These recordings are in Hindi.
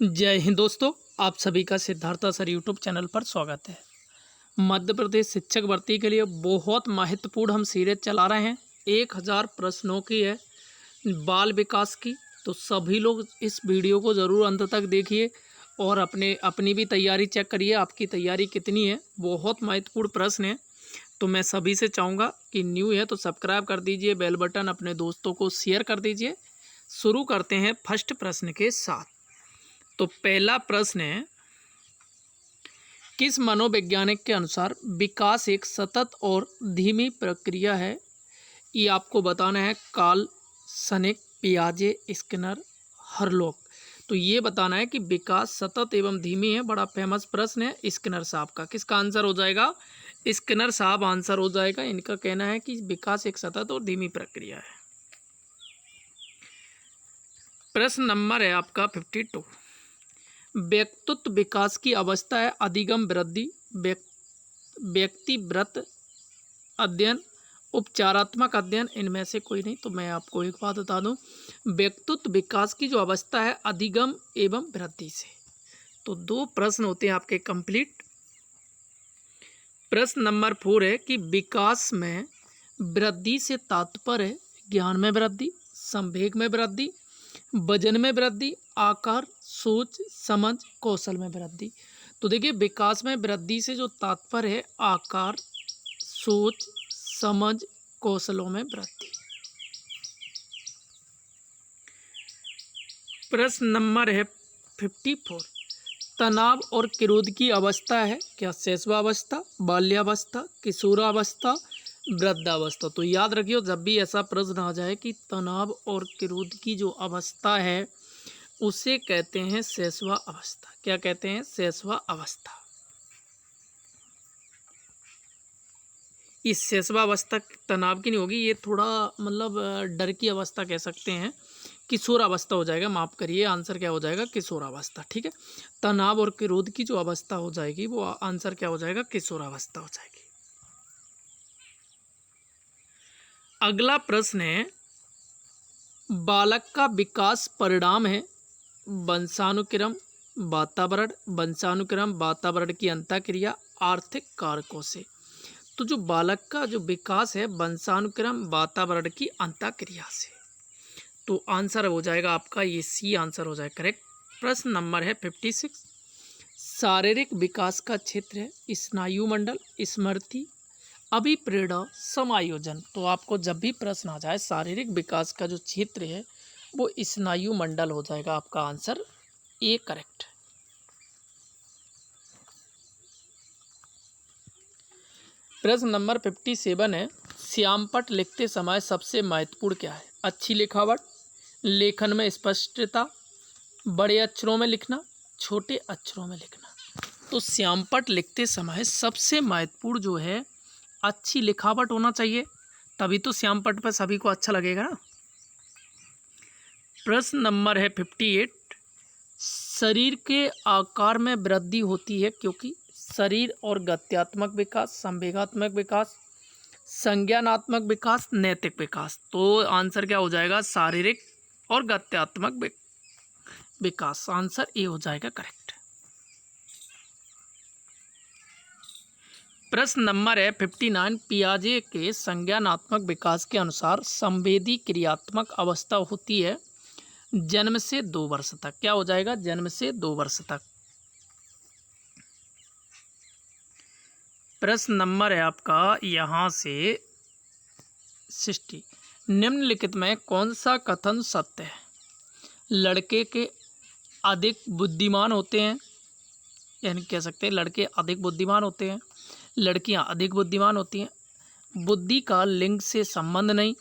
जय हिंद दोस्तों, आप सभी का सिद्धार्थ सर यूट्यूब चैनल पर स्वागत है। मध्य प्रदेश शिक्षक भर्ती के लिए बहुत महत्वपूर्ण हम सीरीज चला रहे हैं। 1000 प्रश्नों की है बाल विकास की। तो सभी लोग इस वीडियो को ज़रूर अंत तक देखिए और अपनी भी तैयारी चेक करिए, आपकी तैयारी कितनी है। बहुत महत्वपूर्ण प्रश्न है। तो मैं सभी से चाहूँगा कि न्यू है तो सब्सक्राइब कर दीजिए, बेल बटन अपने दोस्तों को शेयर कर दीजिए। शुरू करते हैं फर्स्ट प्रश्न के साथ। तो पहला प्रश्न है, किस मनोवैज्ञानिक के अनुसार विकास एक सतत और धीमी प्रक्रिया है? ये आपको बताना है। कार्ल सनेक, पियाजे, स्किनर, हरलोक। तो ये बताना है कि विकास सतत एवं धीमी है। बड़ा फेमस प्रश्न है स्किनर साहब का। किसका आंसर हो जाएगा? स्किनर साहब आंसर हो जाएगा। इनका कहना है कि विकास एक सतत और धीमी प्रक्रिया है। प्रश्न नंबर है आपका 52। व्यक्तित्व विकास की अवस्था है अधिगम वृद्धि, व्यक्तिव्रत अध्ययन, उपचारात्मक अध्ययन। इनमें से कोई नहीं। तो मैं आपको एक बात बता दूं, व्यक्तित्व विकास की जो अवस्था है अधिगम एवं वृद्धि से। तो 2 प्रश्न होते हैं आपके कंप्लीट। प्रश्न नंबर 4 है कि विकास में वृद्धि से तात्पर्य ज्ञान में वृद्धि, संवेग में वृद्धि, वजन में वृद्धि, आकार, सोच, समझ, कौशल में वृद्धि। तो देखिए, विकास में वृद्धि से जो तात्पर्य है आकार, सोच, समझ, कौशलों में वृद्धि। प्रश्न नंबर है 54। तनाव और क्रोध की अवस्था है क्या? शैशवावस्था, बाल्यावस्था, किशोरावस्था, वृद्धावस्था। तो याद रखियो, जब भी ऐसा प्रश्न आ जाए कि तनाव और क्रोध की जो अवस्था है उसे कहते हैं शैशवा अवस्था। क्या कहते हैं? शैशवा अवस्था। इस शैशवा अवस्था तनाव की नहीं होगी, ये थोड़ा मतलब डर की अवस्था कह सकते हैं। किशोरावस्था हो जाएगा, माफ करिए। आंसर क्या हो जाएगा? किशोरावस्था। ठीक है। तनाव और क्रोध की जो अवस्था हो जाएगी वो आंसर क्या हो जाएगा? किशोरावस्था हो जाएगी। अगला प्रश्न है, बालक का विकास परिणाम है वंशानुक्रम, वातावरण की अंतःक्रिया, आर्थिक कारकों से। तो जो बालक का जो विकास है वंशानुक्रम, वातावरण की अंतःक्रिया से। तो आंसर हो जाएगा आपका ये सी आंसर हो जाएगा करेक्ट। प्रश्न नंबर है 56। शारीरिक विकास का क्षेत्र है स्नायु मंडल, स्मृति, अभिप्रेरणा, समायोजन। तो आपको जब भी प्रश्न आ जाए शारीरिक विकास का जो क्षेत्र है वो स्नायु मंडल हो जाएगा। आपका आंसर ए करेक्ट। प्रश्न नंबर 57 है, श्यामपट्ट लिखते समय सबसे महत्वपूर्ण क्या है? अच्छी लिखावट, लेखन में स्पष्टता, बड़े अक्षरों में लिखना, छोटे अक्षरों में लिखना। तो श्यामपट्ट लिखते समय सबसे महत्वपूर्ण जो है अच्छी लिखावट होना चाहिए, तभी तो श्यामपट्ट पर सभी को अच्छा लगेगा ना। प्रश्न नंबर है 58। शरीर के आकार में वृद्धि होती है क्योंकि शरीर और गत्यात्मक विकास, संवेगात्मक विकास, संज्ञानात्मक विकास, नैतिक विकास। तो आंसर क्या हो जाएगा? शारीरिक और गत्यात्मक विकास। आंसर ए हो जाएगा करेक्ट। प्रश्न नंबर है 59। पियाजे के संज्ञानात्मक विकास के अनुसार संवेदी क्रियात्मक अवस्था होती है जन्म से 2 वर्ष तक। क्या हो जाएगा? जन्म से 2 वर्ष तक। प्रश्न नंबर है आपका यहाँ से 60। निम्नलिखित में कौन सा कथन सत्य है? लड़के के अधिक बुद्धिमान होते हैं, यानी कह सकते हैं लड़के अधिक बुद्धिमान होते हैं, लड़कियां अधिक बुद्धिमान होती हैं, बुद्धि का लिंग से संबंध नहीं,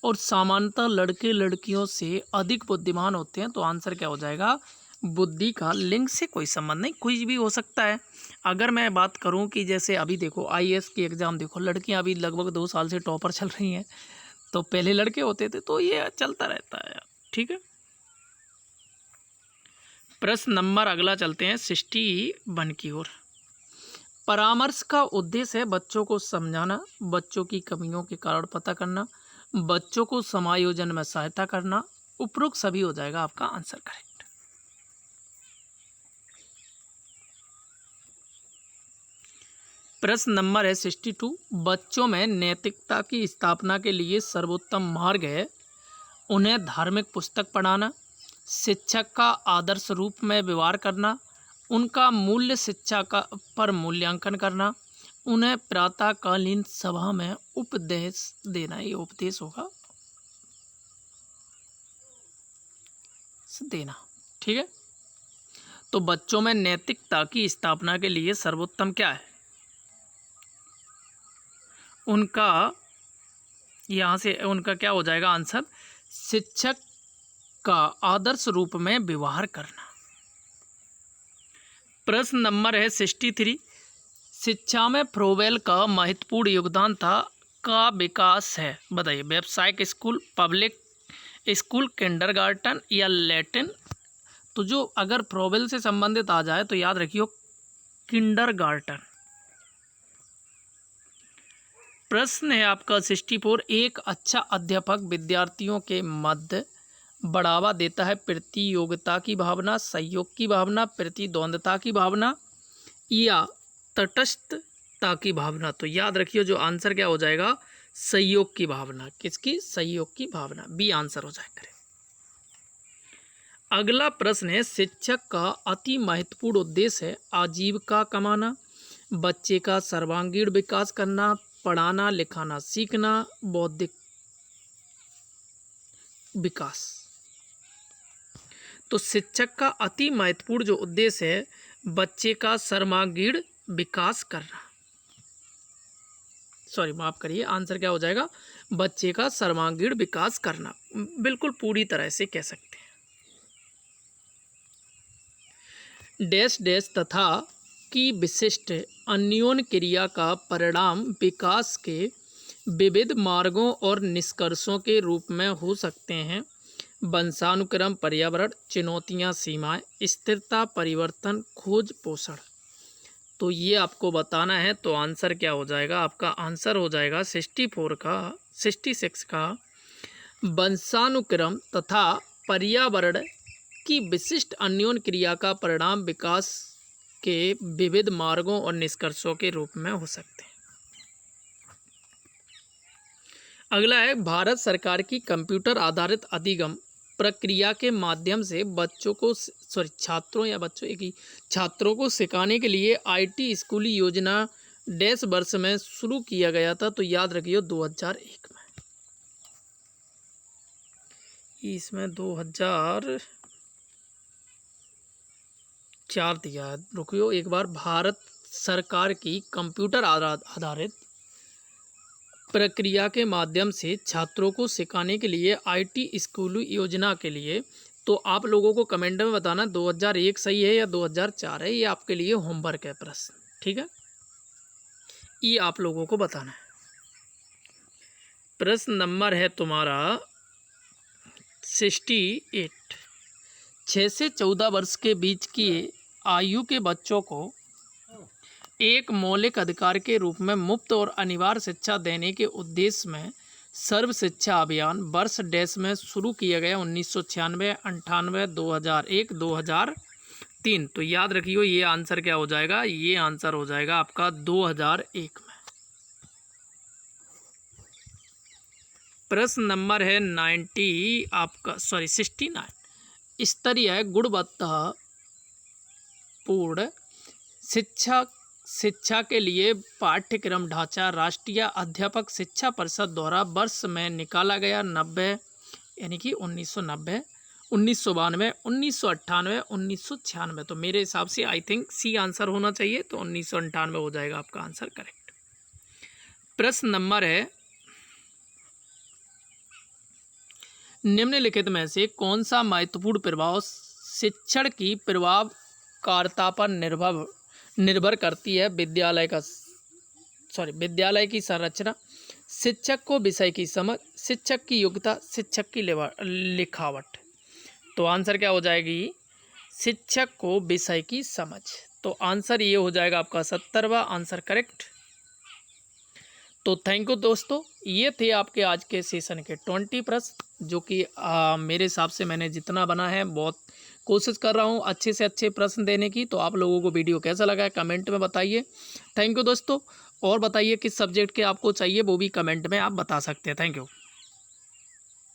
और सामान्यतः लड़के लड़कियों से अधिक बुद्धिमान होते हैं। तो आंसर क्या हो जाएगा? बुद्धि का लिंग से कोई संबंध नहीं, कुछ भी हो सकता है। अगर मैं बात करूं कि जैसे अभी देखो आईएएस की एग्ज़ाम देखो, लड़कियां अभी लगभग 2 साल से टॉपर चल रही हैं, तो पहले लड़के होते थे। तो ये चलता रहता है यार। ठीक है। प्रश्न नंबर अगला चलते हैं 61 की ओर। परामर्श का उद्देश्य है बच्चों को समझाना, बच्चों की कमियों के कारण पता करना, बच्चों को समायोजन में सहायता करना। उपरोक्त सभी हो जाएगा आपका आंसर करेक्ट। प्रश्न नंबर है 62। बच्चों में नैतिकता की स्थापना के लिए सर्वोत्तम मार्ग है उन्हें धार्मिक पुस्तक पढ़ाना, शिक्षक का आदर्श रूप में व्यवहार करना, उनका मूल्य शिक्षा का पर मूल्यांकन करना, उन्हें प्रातःकालीन सभा में उपदेश देना। ये उपदेश होगा देना। ठीक है, तो बच्चों में नैतिकता की स्थापना के लिए सर्वोत्तम क्या है? उनका यहाँ से उनका क्या हो जाएगा आंसर? शिक्षक का आदर्श रूप में व्यवहार करना। प्रश्न नंबर है 63। शिक्षा में फ्रोवेल का महत्वपूर्ण योगदान था का विकास है, बताइए। व्यावसायिक स्कूल, पब्लिक स्कूल, किंडरगार्टन या लैटिन? तो जो अगर फ्रोवेल से संबंधित आ जाए तो याद रखियो किंडरगार्टन। प्रश्न है आपका 64। एक अच्छा अध्यापक विद्यार्थियों के मध्य बढ़ावा देता है प्रतियोगिता की भावना, सहयोग की भावना, प्रतिद्वंद्विता की भावना या तटस्थता की भावना? तो याद रखियो जो आंसर क्या हो जाएगा? सहयोग की भावना। किसकी? सहयोग की भावना। बी आंसर हो जाएगा। अगला प्रश्न है शिक्षक का अति महत्वपूर्ण उद्देश्य है आजीविका कमाना, बच्चे का सर्वांगीण विकास करना, पढ़ाना लिखाना सीखना, बौद्धिक विकास। तो शिक्षक का अति महत्वपूर्ण जो उद्देश्य है बच्चे का सर्वांगीण विकास करना, सॉरी माफ करिए, आंसर क्या हो जाएगा? बच्चे का सर्वांगीण विकास करना। बिल्कुल पूरी तरह से कह सकते हैं। डैश डैश तथा की विशिष्ट अन्योन्य क्रिया का परिणाम विकास के विविध मार्गों और निष्कर्षों के रूप में हो सकते हैं। वंशानुक्रम, पर्यावरण, चुनौतियां, सीमाएं, स्थिरता, परिवर्तन, खोज, पोषण। तो ये आपको बताना है। तो आंसर क्या हो जाएगा? आपका आंसर हो जाएगा 66 का वंशानुक्रम तथा पर्यावरण की विशिष्ट अन्योन्य क्रिया का परिणाम विकास के विविध मार्गों और निष्कर्षों के रूप में हो सकते हैं। अगला है भारत सरकार की कंप्यूटर आधारित अधिगम प्रक्रिया के माध्यम से बच्चों को छात्रों को सिखाने के लिए आईटी स्कूली योजना डैश वर्ष में शुरू किया गया था। तो याद रखिए 2001 में। इसमें 2004 दिया है। रुकियो एक बार। भारत सरकार की कंप्यूटर आधारित प्रक्रिया के माध्यम से छात्रों को सिखाने के लिए आईटी स्कूल योजना के लिए, तो आप लोगों को कमेंट में बताना 2001 सही है या 2004 है। ये आपके लिए होमवर्क है प्रश्न। ठीक है, ये आप लोगों को बताना है। प्रश्न नंबर है तुम्हारा 68। 6 से 14 वर्ष के बीच की आयु के बच्चों को एक मौलिक अधिकार के रूप में मुफ्त और अनिवार्य शिक्षा देने के उद्देश्य में सर्व शिक्षा अभियान वर्ष डैश में शुरू किया गया 1996, 98, 2001, 2003। तो याद रखियो ये आंसर क्या हो जाएगा? ये आंसर हो जाएगा आपका 2001 में। प्रश्न नंबर है 69। स्तरीय गुणवत्तापूर्ण शिक्षा के लिए पाठ्यक्रम ढांचा राष्ट्रीय अध्यापक शिक्षा परिषद द्वारा वर्ष में निकाला गया 90 यानी कि 1990, 1992, 1998, 1996। तो मेरे हिसाब से आई थिंक सी आंसर होना चाहिए। तो 1998 हो जाएगा आपका आंसर करेक्ट। प्रश्न नंबर है निम्नलिखित में से कौन सा महत्वपूर्ण प्रभाव शिक्षण की प्रभावकारिता पर निर्भर करती है? विद्यालय की संरचना, शिक्षक को विषय की समझ, शिक्षक की योग्यता, शिक्षक की लिखावट। तो आंसर क्या हो जाएगी? शिक्षक को विषय की समझ। तो आंसर ये हो जाएगा आपका 70वां आंसर करेक्ट। तो थैंक यू दोस्तों, ये थे आपके आज के सेशन के 20 प्रश्न। जो कि मेरे हिसाब से मैंने जितना बना है बहुत कोशिश कर रहा हूँ अच्छे से अच्छे प्रश्न देने की। तो आप लोगों को वीडियो कैसा लगा है कमेंट में बताइए। थैंक यू दोस्तों। और बताइए किस सब्जेक्ट के आपको चाहिए वो भी कमेंट में आप बता सकते हैं। Thank you.